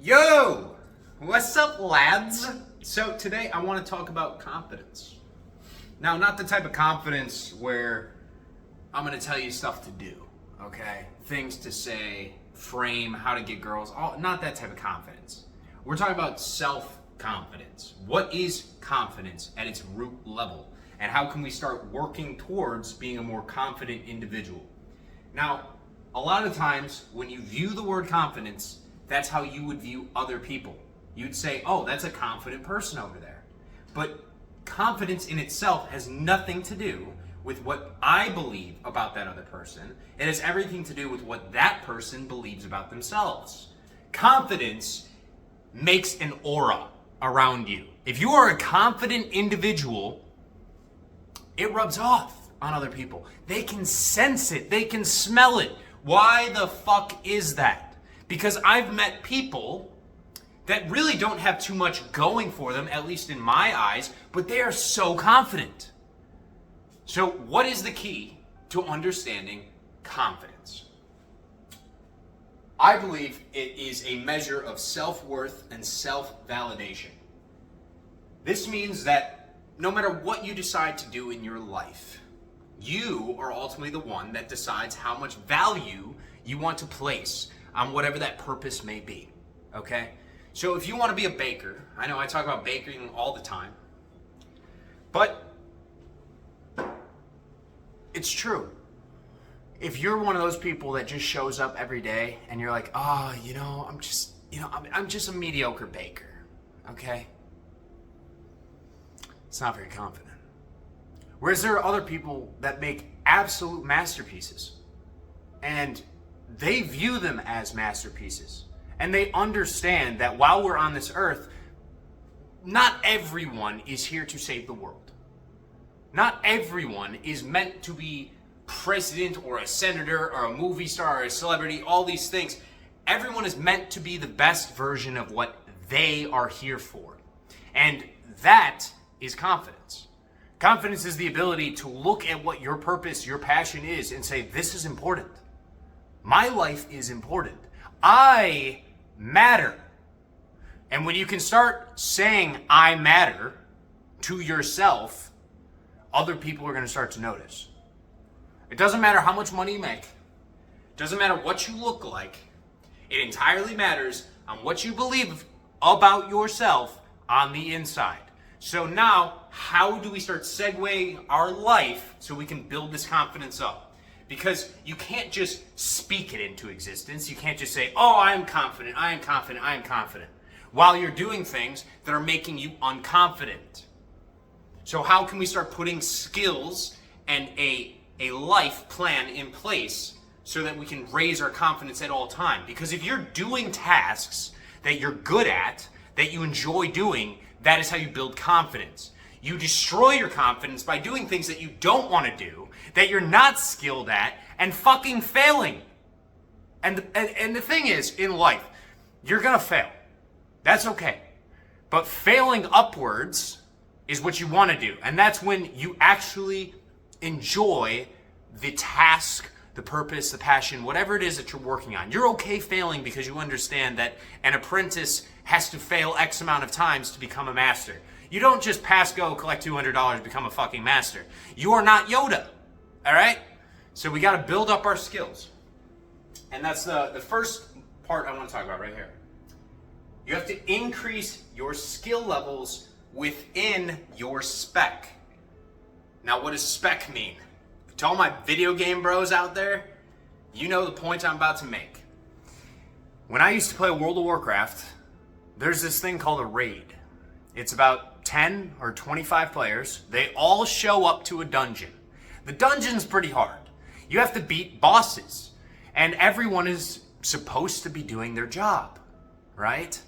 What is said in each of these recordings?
Yo! What's up, lads? So today I want to talk about confidence. Now, not the type of confidence where I'm going to tell you stuff to do, okay? Things to say, frame, how to get girls, not that type of confidence. We're talking about self-confidence. What is confidence at its root level? And how can we start working towards being a more confident individual? Now, a lot of times when you view the word confidence, that's how you would view other people. You'd say, oh, that's a confident person over there. But confidence in itself has nothing to do with what I believe about that other person. It has everything to do with what that person believes about themselves. Confidence makes an aura around you. If you are a confident individual, it rubs off on other people. They can sense it. They can smell it. Why the fuck is that? Because I've met people that really don't have too much going for them, at least in my eyes, but they are so confident. So what is the key to understanding confidence? I believe it is a measure of self-worth and self-validation. This means that no matter what you decide to do in your life, you are ultimately the one that decides how much value you want to place on whatever that purpose may be, okay? So if you want to be a baker, I know I talk about baking all the time, but it's true. If you're one of those people that just shows up every day and you're like, I'm just a mediocre baker, okay? It's not very confident. Whereas there are other people that make absolute masterpieces and they view them as masterpieces. And they understand that while we're on this earth, not everyone is here to save the world. Not everyone is meant to be president or a senator or a movie star or a celebrity, all these things. Everyone is meant to be the best version of what they are here for. And that is confidence. Confidence is the ability to look at what your purpose, your passion is and say, this is important. My life is important. I matter. And when you can start saying I matter to yourself, other people are going to start to notice. It doesn't matter how much money you make. It doesn't matter what you look like. It entirely matters on what you believe about yourself on the inside. So now, how do we start segueing our life so we can build this confidence up? Because you can't just speak it into existence. You can't just say, oh, I am confident, I am confident, I am confident, while you're doing things that are making you unconfident. So how can we start putting skills and a life plan in place so that we can raise our confidence at all time? Because if you're doing tasks that you're good at, that you enjoy doing, that is how you build confidence. You destroy your confidence by doing things that you don't want to do, that you're not skilled at, and fucking failing. And the thing is, in life, you're gonna fail. That's okay. But failing upwards is what you want to do. And that's when you actually enjoy the task, the purpose, the passion, whatever it is that you're working on. You're okay failing because you understand that an apprentice has to fail X amount of times to become a master. You don't just pass go, collect $200, become a fucking master. You are not Yoda, all right? So we got to build up our skills. And that's the first part I want to talk about right here. You have to increase your skill levels within your spec. Now, what does spec mean? To all my video game bros out there, you know the point I'm about to make. When I used to play World of Warcraft, there's this thing called a raid. It's about 10 or 25 players. They all show up to a dungeon. The dungeon's pretty hard. You have to beat bosses. And everyone is supposed to be doing their job, right?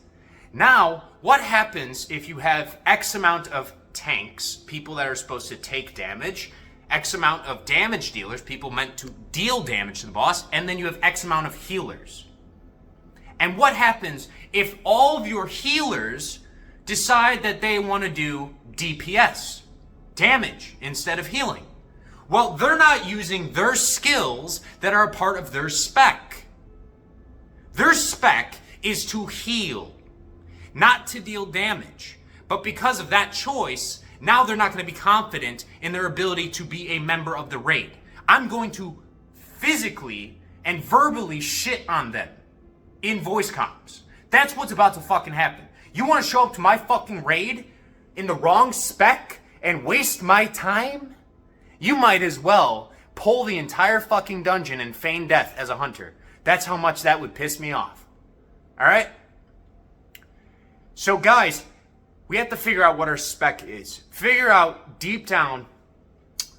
Now, what happens if you have X amount of tanks, people that are supposed to take damage, X amount of damage dealers, people meant to deal damage to the boss, and then you have X amount of healers? And what happens if all of your healers decide that they want to do DPS, damage, instead of healing? Well, they're not using their skills that are a part of their spec. Their spec is to heal, not to deal damage. But because of that choice, now they're not going to be confident in their ability to be a member of the raid. I'm going to physically and verbally shit on them in voice comms. That's what's about to fucking happen. You want to show up to my fucking raid in the wrong spec and waste my time? You might as well pull the entire fucking dungeon and feign death as a hunter. That's how much that would piss me off. Alright? So guys, we have to figure out what our spec is. Figure out deep down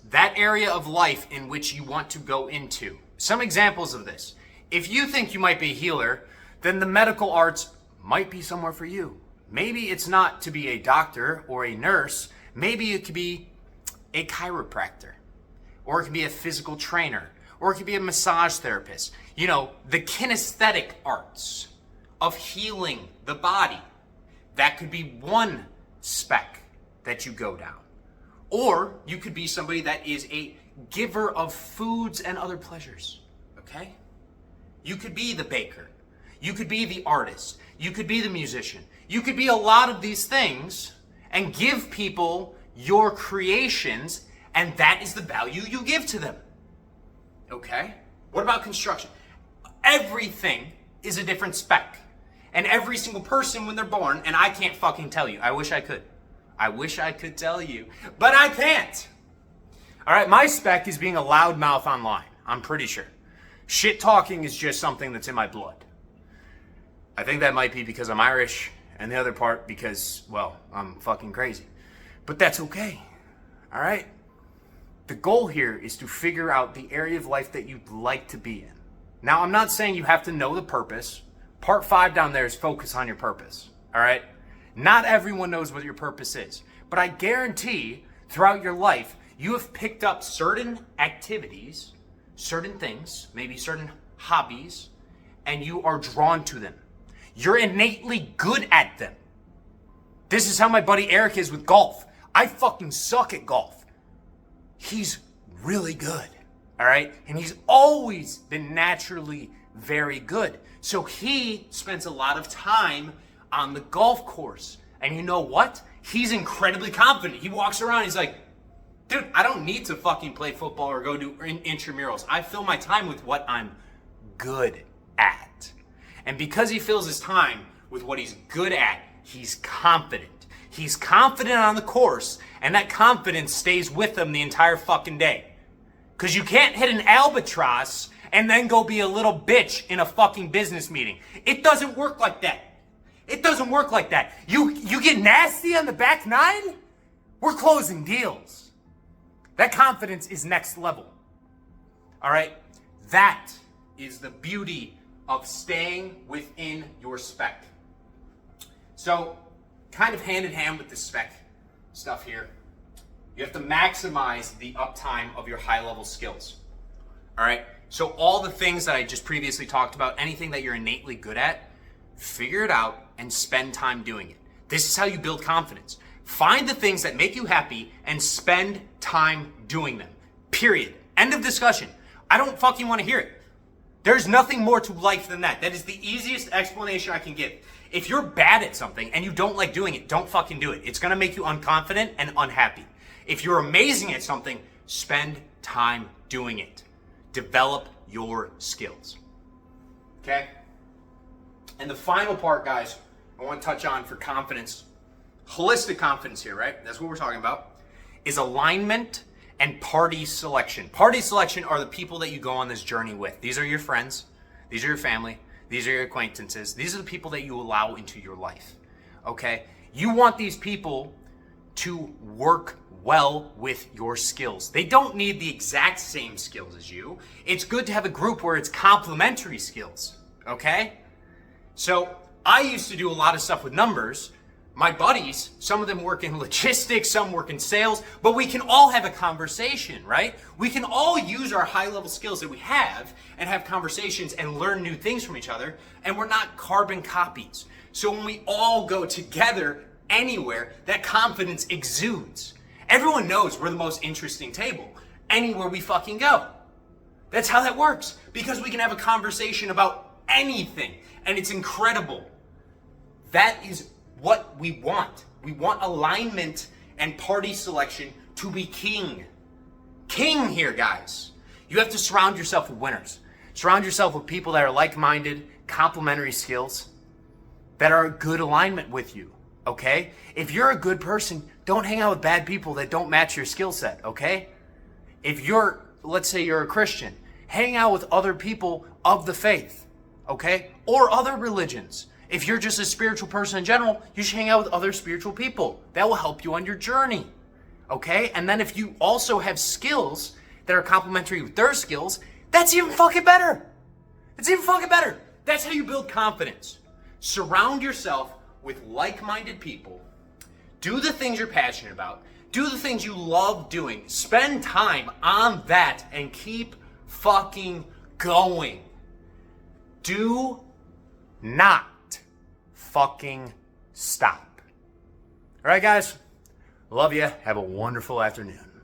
that area of life in which you want to go into. Some examples of this. If you think you might be a healer, then the medical arts might be somewhere for you. Maybe it's not to be a doctor or a nurse. Maybe it could be a chiropractor. Or it could be a physical trainer. Or it could be a massage therapist. You know, the kinesthetic arts of healing the body. That could be one spec that you go down. Or you could be somebody that is a giver of foods and other pleasures, okay? You could be the baker. You could be the artist. You could be the musician. You could be a lot of these things and give people your creations, and that is the value you give to them, okay? What about construction? Everything is a different spec. And every single person when they're born, and I can't fucking tell you. I wish I could. I wish I could tell you, but I can't. All right, my spec is being a loudmouth online. I'm pretty sure. Shit talking is just something that's in my blood. I think that might be because I'm Irish, and the other part because, well, I'm fucking crazy. But that's okay. All right? The goal here is to figure out the area of life that you'd like to be in. Now, I'm not saying you have to know the purpose. Part 5 down there is focus on your purpose, all right? Not everyone knows what your purpose is, but I guarantee throughout your life, you have picked up certain activities, certain things, maybe certain hobbies, and you are drawn to them. You're innately good at them. This is how my buddy Eric is with golf. I fucking suck at golf. He's really good, all right? And he's always been naturally very good. So he spends a lot of time on the golf course. And you know what? He's incredibly confident. He walks around, he's like, dude, I don't need to fucking play football or go do intramurals. I fill my time with what I'm good at. And because he fills his time with what he's good at, he's confident. He's confident on the course, and that confidence stays with him the entire fucking day. Because you can't hit an albatross and then go be a little bitch in a fucking business meeting. It doesn't work like that. It doesn't work like that. You get nasty on the back nine, we're closing deals. That confidence is next level. All right? That is the beauty of staying within your spec. So, kind of hand in hand with the spec stuff here, you have to maximize the uptime of your high-level skills. All right? So all the things that I just previously talked about, anything that you're innately good at, figure it out and spend time doing it. This is how you build confidence. Find the things that make you happy and spend time doing them. Period. End of discussion. I don't fucking want to hear it. There's nothing more to life than that. That is the easiest explanation I can give. If you're bad at something and you don't like doing it, don't fucking do it. It's going to make you unconfident and unhappy. If you're amazing at something, spend time doing it. Develop your skills. Okay? And the final part, guys, I want to touch on for confidence, holistic confidence here, right? That's what we're talking about, is alignment and party selection. Party selection are the people that you go on this journey with. These are your friends. These are your family. These are your acquaintances. These are the people that you allow into your life. Okay? You want these people to work well with your skills. They don't need the exact same skills as you. It's good to have a group where it's complementary skills, okay? So I used to do a lot of stuff with numbers. My buddies, some of them work in logistics, some work in sales, but we can all have a conversation, right? We can all use our high-level skills that we have and have conversations and learn new things from each other, and we're not carbon copies. So when we all go together anywhere, that confidence exudes. Everyone knows we're the most interesting table anywhere we fucking go. That's how that works. Because we can have a conversation about anything. And it's incredible. That is what we want. We want alignment and party selection to be king. King here, guys. You have to surround yourself with winners. Surround yourself with people that are like-minded, complementary skills, that are a good alignment with you, okay? If you're a good person, don't hang out with bad people that don't match your skill set, okay? If you're, let's say you're a Christian, hang out with other people of the faith, okay? Or other religions. If you're just a spiritual person in general, you should hang out with other spiritual people. That will help you on your journey, okay? And then if you also have skills that are complementary with their skills, that's even fucking better. It's even fucking better. That's how you build confidence. Surround yourself with like-minded people. Do the things you're passionate about. Do the things you love doing. Spend time on that and keep fucking going. Do not fucking stop. All right, guys. Love you. Have a wonderful afternoon.